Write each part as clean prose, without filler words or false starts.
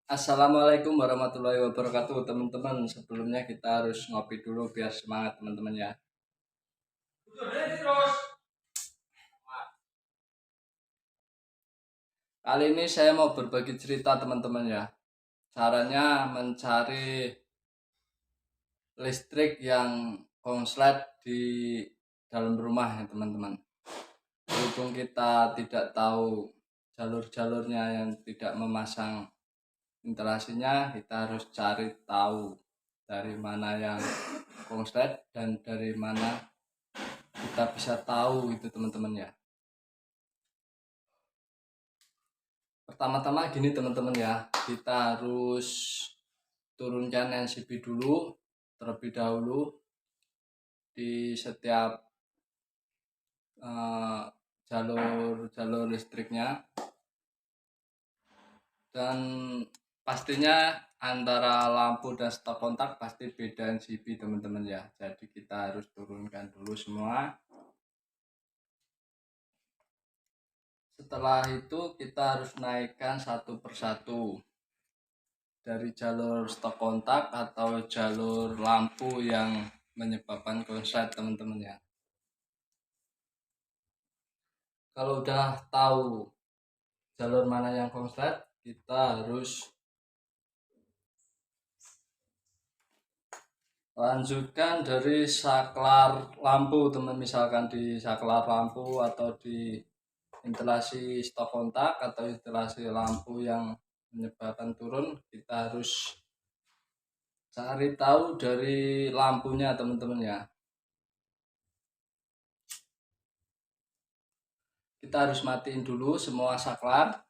Assalamualaikum warahmatullahi wabarakatuh teman-teman. Sebelumnya kita harus ngopi dulu biar semangat teman-teman ya. Kali ini saya mau berbagi cerita teman-teman ya. Caranya mencari listrik yang konslet di dalam rumah ya teman-teman. Berhubung kita tidak tahu jalur-jalurnya yang tidak memasang instalasinya, kita harus cari tahu dari mana yang konslet dan dari mana kita bisa tahu itu teman-teman ya. Pertama-tama gini teman-teman ya, kita harus turunkan NCB dulu terlebih dahulu di setiap jalur listriknya, dan pastinya antara lampu dan stop kontak pasti beda NCB teman-teman ya. Jadi kita harus turunkan dulu semua. Setelah itu kita harus naikkan satu persatu dari jalur stop kontak atau jalur lampu yang menyebabkan konslet teman-teman ya. Kalau udah tahu jalur mana yang konslet, kita harus lanjutkan dari saklar lampu teman, misalkan di saklar lampu atau di instalasi stop kontak atau instalasi lampu yang menyebabkan turun, kita harus cari tahu dari lampunya teman-teman ya. Kita harus matiin dulu semua saklar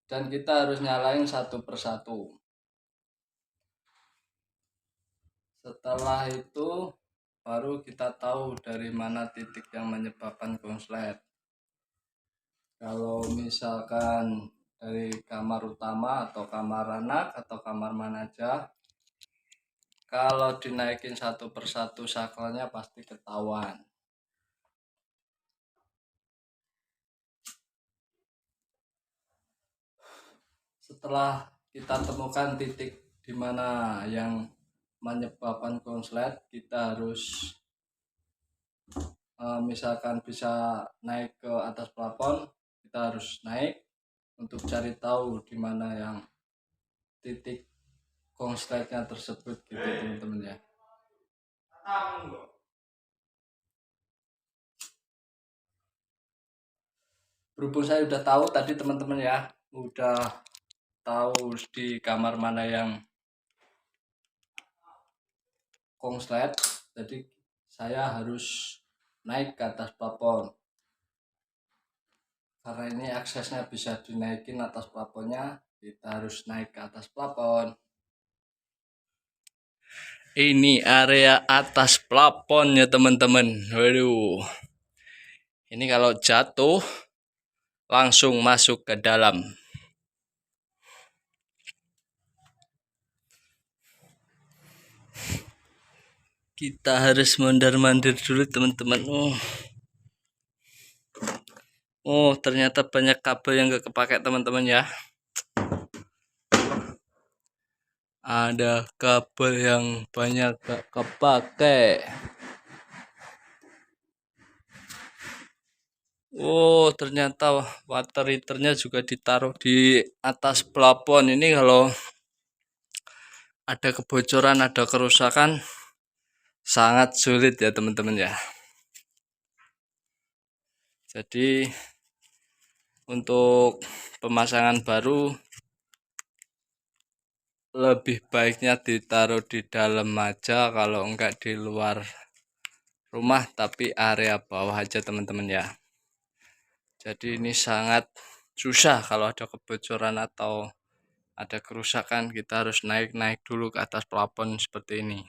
dan kita harus nyalain satu persatu. Setelah itu baru kita tahu dari mana titik yang menyebabkan konslet. Kalau misalkan dari kamar utama atau kamar anak atau kamar mana aja, kalau dinaikin satu persatu saklarnya pasti ketahuan. Setelah kita temukan titik di mana yang menyebabkan konslet, kita harus misalkan bisa naik ke atas plafon, kita harus naik untuk cari tahu di mana yang titik konsletnya tersebut gitu teman-teman ya. Berhubung saya udah tahu tadi teman-teman ya, udah tahu di kamar mana yang konslet, jadi saya harus naik ke atas plafon. Karena ini aksesnya bisa dinaikin atas plafonnya, kita harus naik ke atas plafon. Ini area atas plafonnya teman-teman. Waduh, ini kalau jatuh langsung masuk ke dalam. Kita harus mondar-mandir dulu teman-teman. Oh, ternyata banyak kabel yang gak kepake teman-teman ya. Ada kabel yang banyak gak kepake. Oh, ternyata water heaternya juga ditaruh di atas plafon. Ini kalau ada kebocoran, ada kerusakan, sangat sulit ya teman-teman ya. Jadi untuk pemasangan baru lebih baiknya ditaruh di dalam aja, kalau enggak di luar rumah tapi area bawah aja teman-teman ya. Jadi ini sangat susah kalau ada kebocoran atau ada kerusakan, kita harus naik dulu ke atas plafon seperti ini.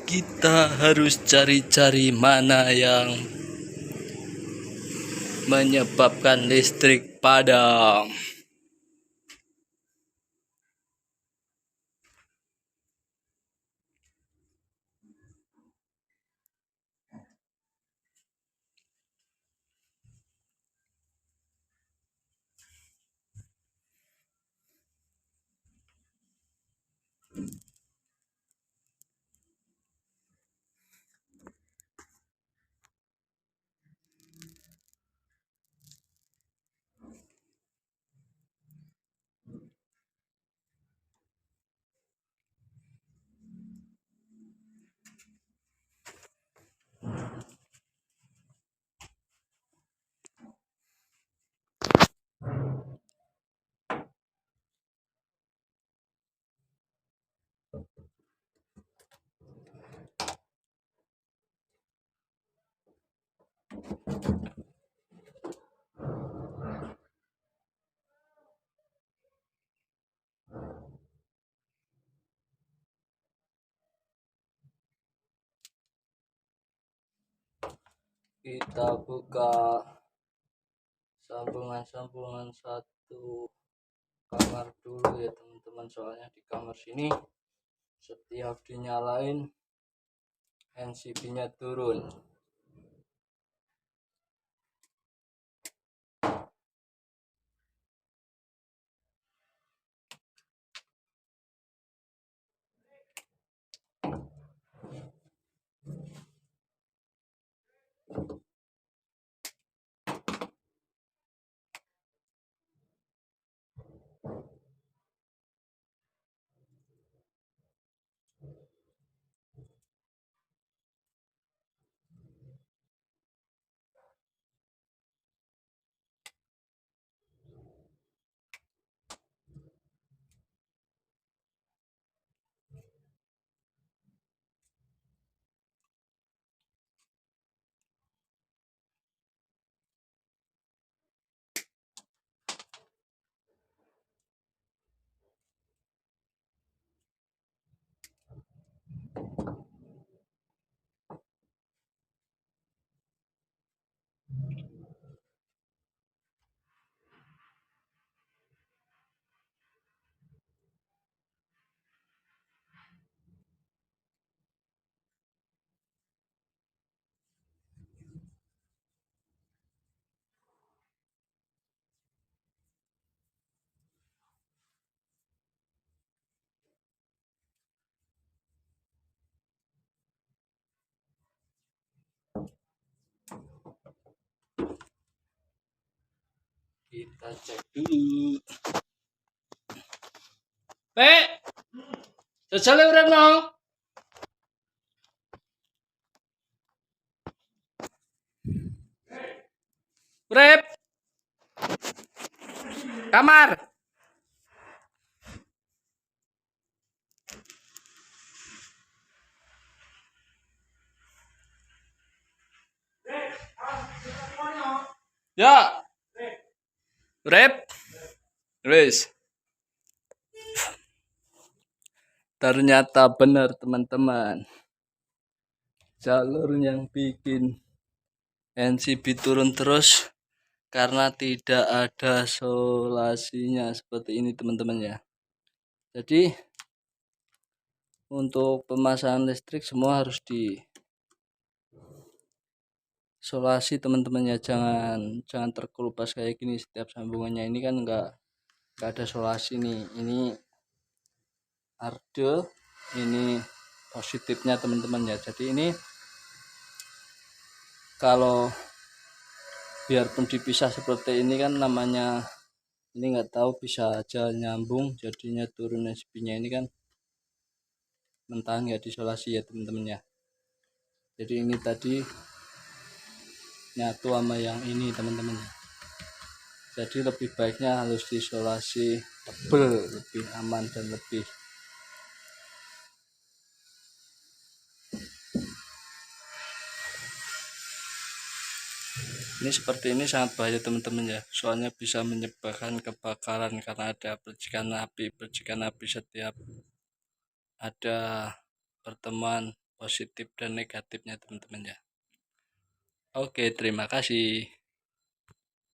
Kita harus cari-cari mana yang menyebabkan listrik padam. Kita buka sambungan-sambungan satu kamar dulu ya teman-teman, soalnya di kamar sini setiap dinyalain NCP-nya turun. Kita cek dulu. Jajale urip no. Urip. Kamar. Ya. Urip. Wis. Ternyata benar teman-teman. Jalur yang bikin NCP turun terus karena tidak ada solasinya seperti ini teman-teman ya. Jadi untuk pemasangan listrik semua harus di solasi teman-teman ya, jangan terkelupas kayak gini setiap sambungannya. Ini kan enggak ada solasi nih. Ini arde, ini positifnya teman-teman ya. Jadi ini kalau biarpun dipisah seperti ini kan namanya ini nggak tahu, bisa aja nyambung jadinya turun NCP-nya. Ini kan mentah nggak disolasi ya teman-teman ya. Jadi ini tadi nyatu sama yang ini teman-teman ya. Jadi lebih baiknya harus disolasi tebel, lebih aman dan lebih ini seperti ini sangat bahaya teman-teman ya, soalnya bisa menyebabkan kebakaran karena ada percikan api setiap ada pertemuan positif dan negatifnya teman-teman ya. Oke, terima kasih.